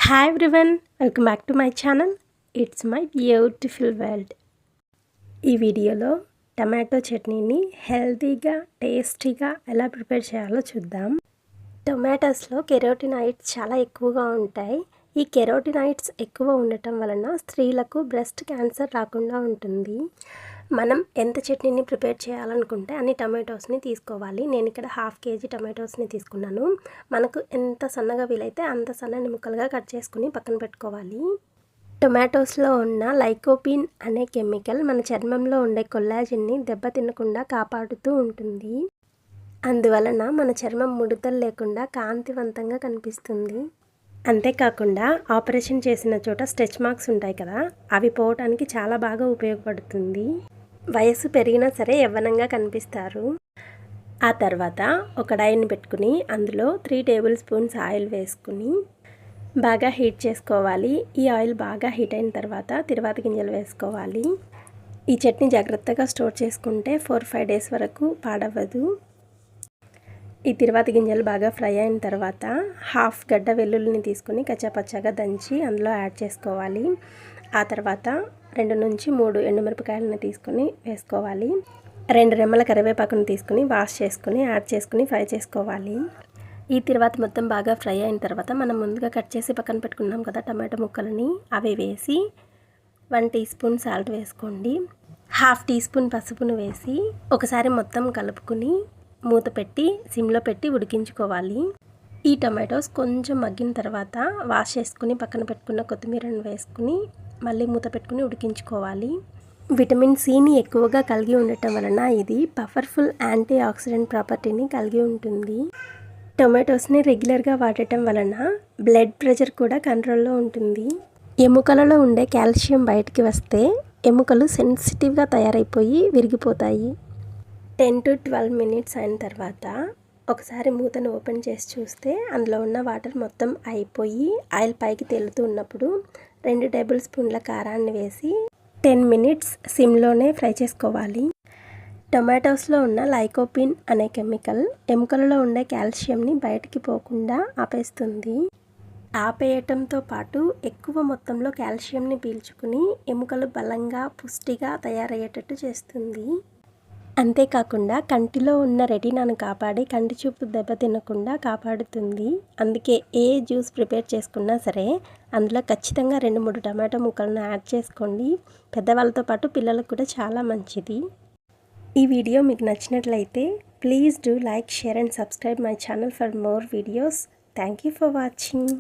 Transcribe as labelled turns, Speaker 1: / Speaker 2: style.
Speaker 1: Hi everyone, welcome back to my channel. It's my beautiful world. ఈ వీడియోలో tomato చట్నీని హెల్తీగా టేస్టీగా ఎలా ప్రిపేర్ చేయాలో చూద్దాం. టొమాటోస్లో కెరోటినాయిడ్స్ చాలా ఎక్కువగా ఉంటాయి. ఈ కెరోటినాయిడ్స్ ఎక్కువ ఉండటం వలన స్త్రీలకు బ్రెస్ట్ క్యాన్సర్ రాకుండా ఉంటుంది. మనం ఎంత చట్నీని ప్రిపేర్ చేయాలనుకుంటే అన్ని టమాటోస్ని తీసుకోవాలి. నేను ఇక్కడ 1/2 kg టమాటోస్ని తీసుకున్నాను. మనకు ఎంత సన్నగా వీలైతే అంత సన్నని ముక్కలుగా కట్ చేసుకుని పక్కన పెట్టుకోవాలి. టొమాటోస్లో ఉన్న లైకోపిన్ అనే కెమికల్ మన చర్మంలో ఉండే కొల్లాజెన్ని దెబ్బతినకుండా కాపాడుతూ ఉంటుంది. అందువలన మన చర్మం ముడతలు లేకుండా కాంతివంతంగా కనిపిస్తుంది. అంతేకాకుండా ఆపరేషన్ చేసిన చోట స్ట్రెచ్ మార్క్స్ ఉంటాయి కదా, అవి పోవటానికి చాలా బాగా ఉపయోగపడుతుంది. వయసు పెరిగినా సరే యవ్వనంగా కనిపిస్తారు. ఆ తర్వాత ఒక కడాయిని పెట్టుకుని అందులో 3 టేబుల్ స్పూన్స్ ఆయిల్ వేసుకుని బాగా హీట్ చేసుకోవాలి. ఈ ఆయిల్ బాగా హీట్ అయిన తర్వాత తిరువాత గింజలు వేసుకోవాలి. ఈ చట్నీ జాగ్రత్తగా స్టోర్ చేసుకుంటే 4-5 డేస్ వరకు పాడవ్వదు. ఈ తిరువాత గింజలు బాగా ఫ్రై అయిన తర్వాత 1/2 గడ్డ వెల్లుల్లిని తీసుకుని కచ్చాపచ్చాగా దంచి అందులో యాడ్ చేసుకోవాలి. ఆ తర్వాత 2 నుంచి 3 ఎండుమిరపకాయలను తీసుకుని వేసుకోవాలి. 2 రెమ్మల కరివేపాకును తీసుకుని వాష్ చేసుకుని యాడ్ చేసుకుని ఫ్రై చేసుకోవాలి. ఈ తిరువాత మొత్తం బాగా ఫ్రై అయిన తర్వాత మనం ముందుగా కట్ చేసి పక్కన పెట్టుకున్నాం కదా టమాటో ముక్కలని, అవి వేసి 1 టీ స్పూన్ సాల్ట్ వేసుకోండి. 1/2 టీ స్పూన్ పసుపును వేసి ఒకసారి మొత్తం కలుపుకుని మూత పెట్టి సిమ్లో పెట్టి ఉడికించుకోవాలి. ఈ టమాటోస్ కొంచెం మగ్గిన తర్వాత వాష్ చేసుకుని పక్కన పెట్టుకున్న కొత్తిమీరను వేసుకుని మళ్ళీ మూత పెట్టుకుని ఉడికించుకోవాలి. విటమిన్ సిని ఎక్కువగా కలిగి ఉండటం వలన ఇది పవర్ఫుల్ యాంటీ ఆక్సిడెంట్ ప్రాపర్టీని కలిగి ఉంటుంది. టొమాటోస్ని రెగ్యులర్గా వాడటం వలన బ్లడ్ ప్రెషర్ కూడా కంట్రోల్లో ఉంటుంది. ఎముకలలో ఉండే కాల్షియం బయటికి వస్తే ఎముకలు సెన్సిటివ్గా తయారైపోయి విరిగిపోతాయి. 10 to 12 మినిట్స్ అయిన తర్వాత ఒకసారి మూతను ఓపెన్ చేసి చూస్తే అందులో ఉన్న వాటర్ మొత్తం అయిపోయి ఆయిల్ పైకి తేలుతూ ఉన్నప్పుడు 2 టేబుల్ స్పూన్ల కారాన్ని వేసి 10 మినిట్స్ సిమ్లోనే ఫ్రై చేసుకోవాలి. టొమాటోస్లో ఉన్న లైకోపిన్ అనే కెమికల్ ఎముకలలో ఉండే కాల్షియంని బయటికి పోకుండా ఆపేస్తుంది. ఆపేయటంతో పాటు ఎక్కువ మొత్తంలో కాల్షియంని పీల్చుకుని ఎముకలు బలంగా పుష్టిగా తయారయ్యేటట్టు చేస్తుంది. అంతేకాకుండా కంటిలో ఉన్న రెటీనాను కాపాడి కంటి చూపు దెబ్బతినకుండా కాపాడుతుంది. అందుకే ఏ జ్యూస్ ప్రిపేర్ చేసుకున్నా సరే అందులో ఖచ్చితంగా 2-3 టమాటో ముక్కలను యాడ్ చేసుకోండి. పెద్దవాళ్ళతో పాటు పిల్లలకు కూడా చాలా మంచిది. ఈ వీడియో మీకు నచ్చినట్లయితే please do like, share and subscribe my channel for more videos. Thank you for watching.